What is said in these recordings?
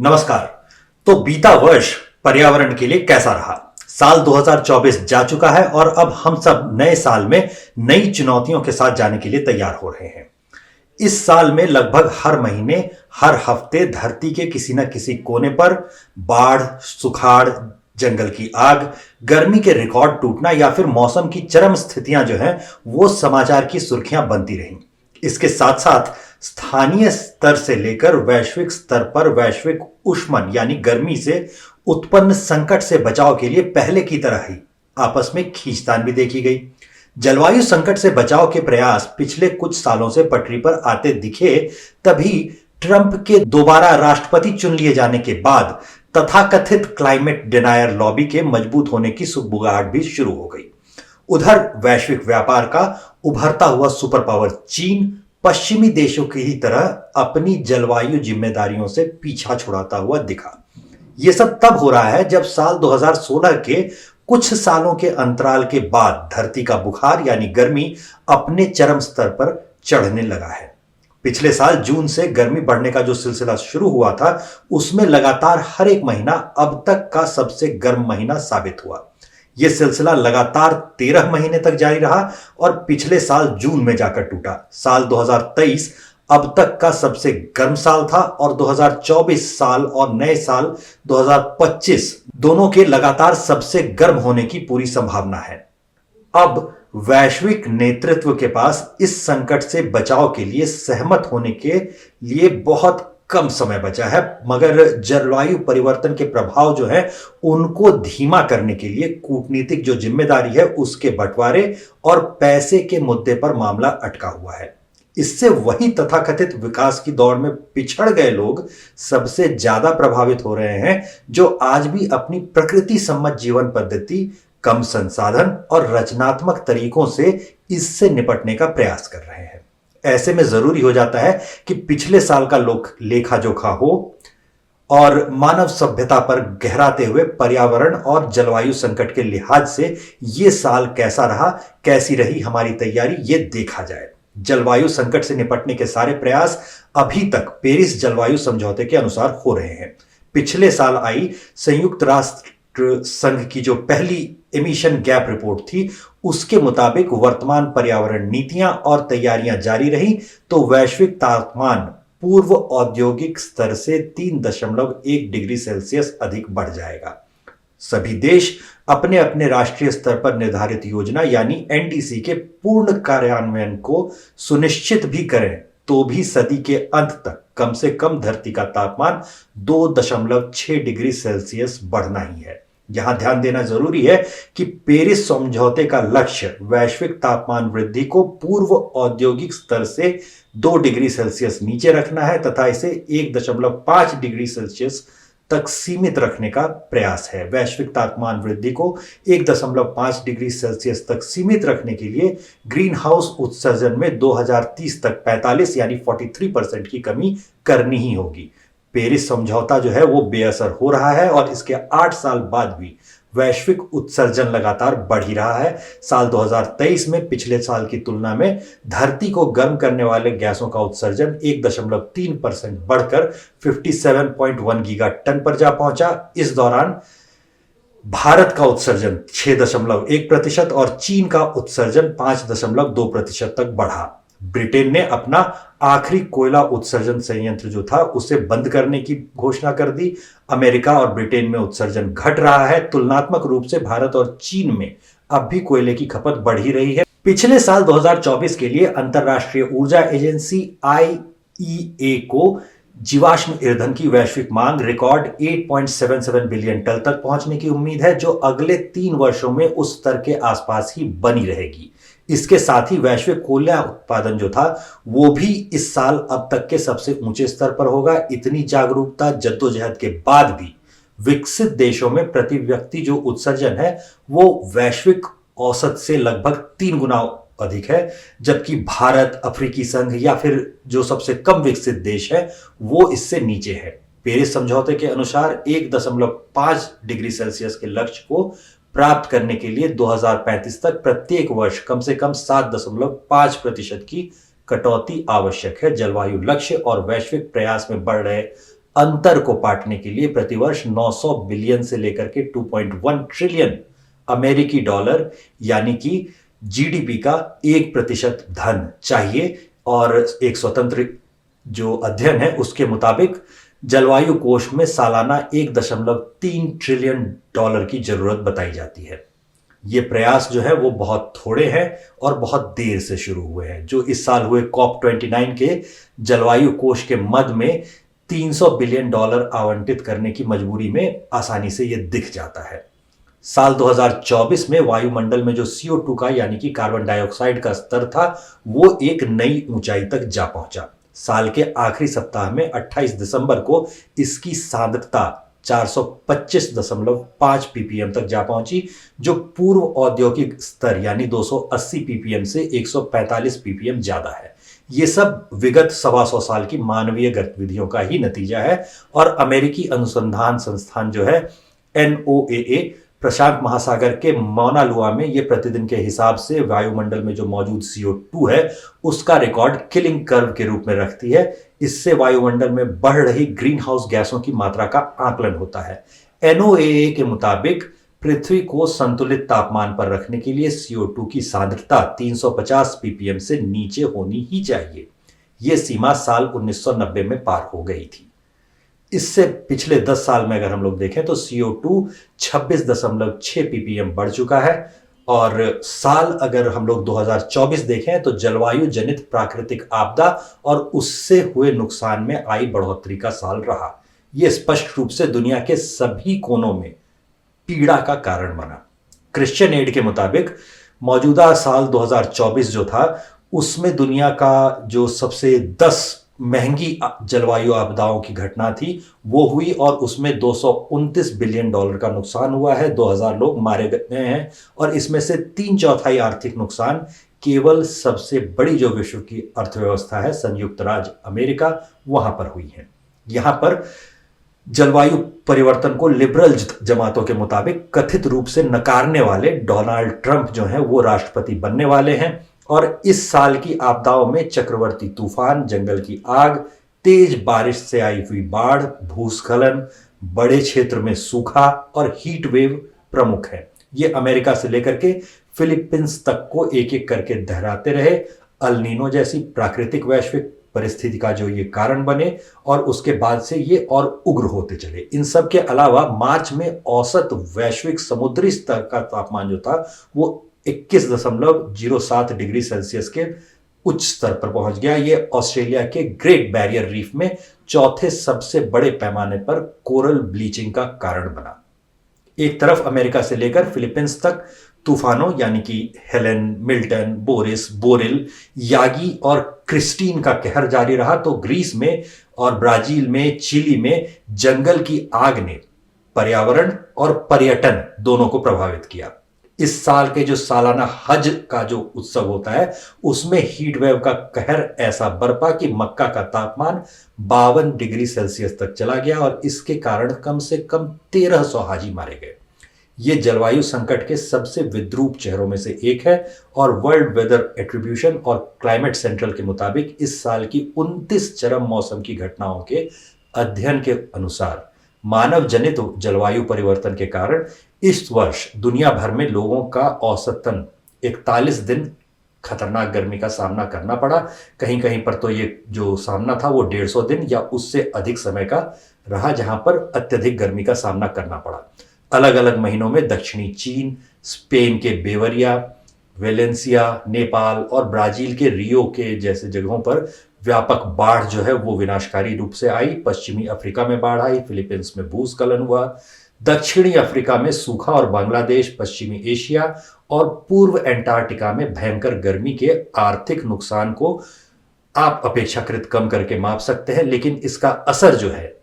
नमस्कार। तो बीता वर्ष पर्यावरण के लिए कैसा रहा? साल 2024 जा चुका है और अब हम सब नए साल में नई चुनौतियों के साथ जाने के लिए तैयार हो रहे हैं। इस साल में लगभग हर महीने, हर हफ्ते धरती के किसी न किसी कोने पर बाढ़, सुखाड़, जंगल की आग, गर्मी के रिकॉर्ड टूटना या फिर मौसम की चरम स्थितियां जो हैं वो समाचार की सुर्खियां बनती रहीं। इसके साथ साथ स्थानीय स्तर से लेकर वैश्विक स्तर पर वैश्विक ऊष्मन यानी गर्मी से उत्पन्न संकट से बचाव के लिए पहले की तरह ही आपस में खींचतान भी देखी गई। जलवायु संकट से बचाव के प्रयास पिछले कुछ सालों से पटरी पर आते दिखे, तभी ट्रंप के दोबारा राष्ट्रपति चुन लिए जाने के बाद तथाकथित क्लाइमेट डिनायर लॉबी के मजबूत होने की सुगबुगाहट भी शुरू हो गई। उधर वैश्विक व्यापार का उभरता हुआ सुपर पावर चीन पश्चिमी देशों की ही तरह अपनी जलवायु जिम्मेदारियों से पीछा छुड़ाता हुआ दिखा। यह सब तब हो रहा है जब साल 2016 के कुछ सालों के अंतराल के बाद धरती का बुखार यानी गर्मी अपने चरम स्तर पर चढ़ने लगा है। पिछले साल जून से गर्मी बढ़ने का जो सिलसिला शुरू हुआ था, उसमें लगातार हर एक महीना अब तक का सबसे गर्म महीना साबित हुआ। यह सिलसिला लगातार 13 महीने तक जारी रहा और पिछले साल जून में जाकर टूटा। साल 2023 अब तक का सबसे गर्म साल था और 2024 साल और नए साल 2025 दोनों के लगातार सबसे गर्म होने की पूरी संभावना है। अब वैश्विक नेतृत्व के पास इस संकट से बचाव के लिए सहमत होने के लिए बहुत कम समय बचा है, मगर जलवायु परिवर्तन के प्रभाव जो है उनको धीमा करने के लिए कूटनीतिक जो जिम्मेदारी है उसके बंटवारे और पैसे के मुद्दे पर मामला अटका हुआ है। इससे वही तथाकथित विकास की दौड़ में पिछड़ गए लोग सबसे ज्यादा प्रभावित हो रहे हैं, जो आज भी अपनी प्रकृति सम्मत जीवन पद्धति, कम संसाधन और रचनात्मक तरीकों से इससे निपटने का प्रयास कर रहे हैं। ऐसे में जरूरी हो जाता है कि पिछले साल का लेखा जोखा हो और मानव सभ्यता पर गहराते हुए पर्यावरण और जलवायु संकट के लिहाज से यह साल कैसा रहा, कैसी रही हमारी तैयारी, यह देखा जाए। जलवायु संकट से निपटने के सारे प्रयास अभी तक पेरिस जलवायु समझौते के अनुसार हो रहे हैं। पिछले साल आई संयुक्त राष्ट्र संघ की जो पहली एमिशन गैप रिपोर्ट थी, उसके मुताबिक वर्तमान पर्यावरण नीतियां और तैयारियां जारी रही तो वैश्विक तापमान पूर्व औद्योगिक स्तर से 3.1 डिग्री सेल्सियस अधिक बढ़ जाएगा। सभी देश अपने अपने राष्ट्रीय स्तर पर निर्धारित योजना यानी एनडीसी के पूर्ण कार्यान्वयन को सुनिश्चित भी करें तो भी सदी के अंत तक कम से कम धरती का तापमान 2.6 डिग्री सेल्सियस बढ़ना ही है। यहां ध्यान देना जरूरी है कि पेरिस समझौते का लक्ष्य वैश्विक तापमान वृद्धि को पूर्व औद्योगिक स्तर से 2 डिग्री सेल्सियस नीचे रखना है तथा इसे 1.5 डिग्री सेल्सियस तक सीमित रखने का प्रयास है। वैश्विक तापमान वृद्धि को 1.5 डिग्री सेल्सियस तक सीमित रखने के लिए ग्रीन हाउस उत्सर्जन में 2030 तक 45 यानी 43% की कमी करनी ही होगी। पेरिस समझौता जो है वो बेअसर हो रहा है और इसके 8 साल बाद भी वैश्विक उत्सर्जन लगातार बढ़ ही रहा है। साल 2023 में पिछले साल की तुलना में धरती को गर्म करने वाले गैसों का उत्सर्जन 1.3% बढ़कर 57.1 गीगाटन पर जा पहुंचा। इस दौरान भारत का उत्सर्जन 6.1% और चीन का उत्सर्जन 5.2% तक बढ़ा। ब्रिटेन ने अपना आखिरी कोयला उत्सर्जन संयंत्र जो था उसे बंद करने की घोषणा कर दी। अमेरिका और ब्रिटेन में उत्सर्जन घट रहा है। तुलनात्मक रूप से भारत और चीन में अब भी कोयले की खपत बढ़ ही रही है। पिछले साल 2024 के लिए अंतरराष्ट्रीय ऊर्जा एजेंसी आईईए को जीवाश्म ईंधन की वैश्विक मांग रिकॉर्ड 8.77 बिलियन टन तक पहुंचने की उम्मीद है, जो अगले 3 वर्षों में उस स्तर के आसपास ही बनी रहेगी। इसके साथ ही वैश्विक कोयला उत्पादन जो था वो भी इस साल अब तक के सबसे ऊंचे स्तर पर होगा। इतनी जागरूकता जद्दोजहद के बाद भी विकसित देशों में प्रति व्यक्ति जो उत्सर्जन है वो वैश्विक औसत से लगभग 3 गुना अधिक है, जबकि भारत, अफ्रीकी संघ या फिर जो सबसे कम विकसित देश है वो इससे नीचे है। पेरिस समझौते के अनुसार 1.5 डिग्री सेल्सियस के लक्ष्य को प्राप्त करने के लिए 2035 तक प्रत्येक वर्ष कम से कम 7.5% की कटौती आवश्यक है। जलवायु लक्ष्य और वैश्विक प्रयास में बढ़ रहे अंतर को पाटने के लिए प्रतिवर्ष 900 बिलियन से लेकर के 2.1 ट्रिलियन अमेरिकी डॉलर यानी कि जीडीपी का 1% धन चाहिए। और एक स्वतंत्र जो अध्ययन है उसके मुताबिक जलवायु कोष में सालाना 1.3 ट्रिलियन डॉलर की जरूरत बताई जाती है। ये प्रयास जो है वो बहुत थोड़े हैं और बहुत देर से शुरू हुए हैं। जो इस साल हुए COP29 के जलवायु कोष के मद में 300 बिलियन डॉलर आवंटित करने की मजबूरी में आसानी से ये दिख जाता है। साल 2024 में वायुमंडल में जो CO2 का यानी कि कार्बन डाइऑक्साइड का स्तर था वो एक नई ऊंचाई तक जा पहुंचा। साल के आखिरी सप्ताह में 28 दिसंबर को इसकी सांद्रता 425.5 ppm तक जा पहुंची, जो पूर्व औद्योगिक स्तर यानी 280 ppm से 145 ppm ज्यादा है। ये सब विगत 125 साल की मानवीय गतिविधियों का ही नतीजा है। और अमेरिकी अनुसंधान संस्थान जो है NOAA प्रशांत महासागर के मौना लुआ में ये प्रतिदिन के हिसाब से वायुमंडल में जो मौजूद CO2 है उसका रिकॉर्ड किलिंग कर्व के रूप में रखती है। इससे वायुमंडल में बढ़ रही ग्रीन हाउस गैसों की मात्रा का आकलन होता है। NOAA के मुताबिक पृथ्वी को संतुलित तापमान पर रखने के लिए CO2 की सांद्रता 350 ppm से नीचे होनी ही चाहिए। यह सीमा साल 1990 में पार हो गई थी। इससे पिछले 10 साल में अगर हम लोग देखें तो CO2 26.6 ppm बढ़ चुका है। और साल अगर हम लोग 2024 देखें तो जलवायु जनित प्राकृतिक आपदा और उससे हुए नुकसान में आई बढ़ोतरी का साल रहा। यह स्पष्ट रूप से दुनिया के सभी कोनों में पीड़ा का कारण बना। क्रिश्चियन एड के मुताबिक मौजूदा साल 2024 जो था उसमें दुनिया का जो सबसे 10 महंगी जलवायु आपदाओं की घटना थी वो हुई और उसमें 229 बिलियन डॉलर का नुकसान हुआ है। 2000 लोग मारे गए हैं और इसमें से 3/4 आर्थिक नुकसान केवल सबसे बड़ी जो विश्व की अर्थव्यवस्था है संयुक्त राज्य अमेरिका वहां पर हुई है। यहां पर जलवायु परिवर्तन को लिबरल जमातों के मुताबिक कथित रूप से नकारने वाले डोनाल्ड ट्रंप जो हैं वो राष्ट्रपति बनने वाले हैं। और इस साल की आपदाओं में चक्रवर्ती तूफान, जंगल की आग, तेज बारिश से आई हुई बाढ़, भूस्खलन, बड़े क्षेत्र में सूखा और हीट वेव प्रमुख है। ये अमेरिका से लेकर के फिलीपींस तक को एक एक करके दोहराते रहे। अल नीनो जैसी प्राकृतिक वैश्विक परिस्थिति का जो ये कारण बने और उसके बाद से ये और उग्र होते चले। इन सब के अलावा मार्च में औसत वैश्विक समुद्री स्तर का तापमान जो था वो 21.07 डिग्री सेल्सियस के उच्च स्तर पर पहुंच गया। यह ऑस्ट्रेलिया के ग्रेट बैरियर रीफ में चौथे सबसे बड़े पैमाने पर कोरल ब्लीचिंग का कारण बना। एक तरफ अमेरिका से लेकर फिलीपींस तक तूफानों यानी कि हेलेन, मिल्टन, बोरिस, बोरिल, यागी और क्रिस्टीन का कहर जारी रहा, तो ग्रीस में और ब्राजील में, चिली में जंगल की आग ने पर्यावरण और पर्यटन दोनों को प्रभावित किया। इस साल के जो सालाना हज का जो उत्सव होता है उसमें हीट वेव का कहर ऐसा बरपा कि मक्का का तापमान 52 डिग्री सेल्सियस तक चला गया और इसके कारण कम से कम 1300 हाजी मारे गए। यह जलवायु संकट के सबसे विद्रूप चेहरों में से एक है और वर्ल्ड वेदर एट्रीब्यूशन और क्लाइमेट सेंट्रल के मुताबिक इस साल की 29 चरम मौसम की घटनाओं के अध्ययन के अनुसार मानव जनित जलवायु परिवर्तन के कारण इस वर्ष दुनिया भर में लोगों का औसतन 41 दिन खतरनाक गर्मी का सामना करना पड़ा। कहीं कहीं पर तो ये जो सामना था वो 150 दिन या उससे अधिक समय का रहा जहां पर अत्यधिक गर्मी का सामना करना पड़ा। अलग अलग महीनों में दक्षिणी चीन, स्पेन के बेवरिया, वेलेंसिया, नेपाल और ब्राजील के रियो के जैसे जगहों पर व्यापक बाढ़ जो है वो विनाशकारी रूप से आई। पश्चिमी अफ्रीका में बाढ़ आई, फिलीपींस में भूस्खलन हुआ, दक्षिणी अफ्रीका में सूखा और बांग्लादेश, पश्चिमी एशिया और पूर्व एंटार्क्टिका में भयंकर गर्मी के आर्थिक नुकसान को आप अपेक्षाकृत कम करके माप सकते हैं, लेकिन इसका असर जो है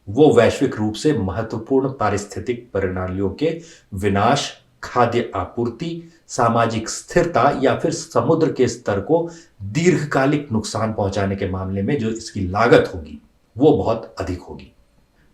वो वैश्विक रूप से महत्वपूर्ण पारिस्थितिक प्रणालियों के विनाश, खाद्य आपूर्ति, सामाजिक स्थिरता या फिर समुद्र के स्तर को दीर्घकालिक नुकसान पहुंचाने के मामले में जो इसकी लागत होगी वो बहुत अधिक होगी।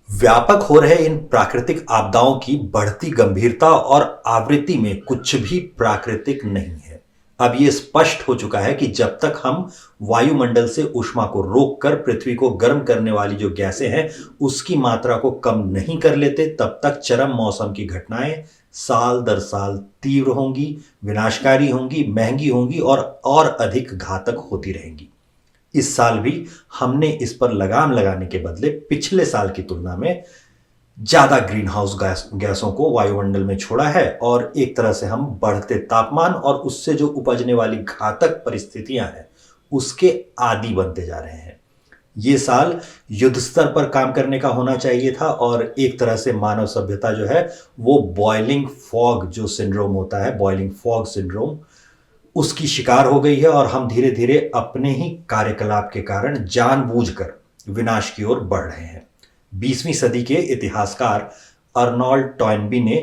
व्यापक हो रहे इन प्राकृतिक आपदाओं की बढ़ती गंभीरता और आवृत्ति में कुछ भी प्राकृतिक नहीं है। अब ये स्पष्ट हो चुका है कि जब तक हम वायुमंडल से ऊष्मा को रोककर पृथ्वी को गर्म करने वाली जो गैसें हैं उसकी मात्रा को कम नहीं कर लेते, तब तक चरम मौसम की घटनाएं साल दर साल तीव्र होंगी, विनाशकारी होंगी, महंगी होंगी और अधिक घातक होती रहेंगी। इस साल भी हमने इस पर लगाम लगाने के बदले पिछले साल की तुलना में ज्यादा ग्रीन हाउस गैसों को वायुमंडल में छोड़ा है और एक तरह से हम बढ़ते तापमान और उससे जो उपजने वाली घातक परिस्थितियां हैं उसके आदी बनते जा रहे हैं। ये साल युद्ध स्तर पर काम करने का होना चाहिए था और एक तरह से मानव सभ्यता जो है वो बॉइलिंग फॉग जो सिंड्रोम होता है, बॉइलिंग फॉग सिंड्रोम, उसकी शिकार हो गई है और हम धीरे धीरे अपने ही कार्यकलाप के कारण जानबूझकर विनाश की ओर बढ़ रहे हैं। 20वीं सदी के इतिहासकार अर्नोल्ड टॉयनबी ने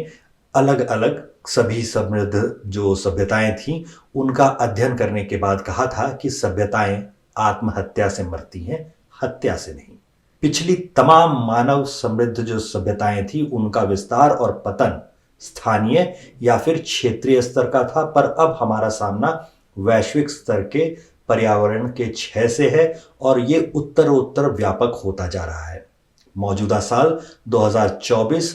अलग अलग सभी समृद्ध जो सभ्यताएं थीं उनका अध्ययन करने के बाद कहा था कि सभ्यताएं आत्महत्या से मरती हैं, हत्या से नहीं। पिछली तमाम मानव समृद्ध जो सभ्यताएं थी उनका विस्तार और पतन स्थानीय या फिर क्षेत्रीय स्तर का था, पर अब हमारा सामना वैश्विक स्तर के पर्यावरण के क्षय से है और ये उत्तरोत्तर व्यापक होता जा रहा है। मौजूदा साल 2024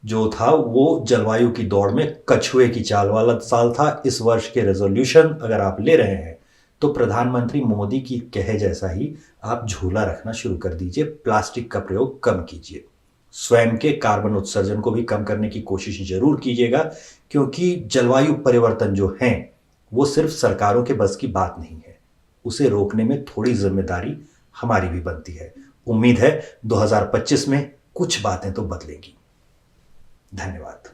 जो था वो जलवायु की दौड़ में कछुए की चाल वाला साल था। इस वर्ष के रेजोल्यूशन अगर आप ले रहे हैं तो प्रधानमंत्री मोदी की कहे जैसा ही आप झूला रखना शुरू कर दीजिए, प्लास्टिक का प्रयोग कम कीजिए, स्वयं के कार्बन उत्सर्जन को भी कम करने की कोशिश जरूर कीजिएगा, क्योंकि जलवायु परिवर्तन जो है वो सिर्फ सरकारों के बस की बात नहीं है, उसे रोकने में थोड़ी जिम्मेदारी हमारी भी बनती है। उम्मीद है 2025 में कुछ बातें तो बदलेंगी। धन्यवाद।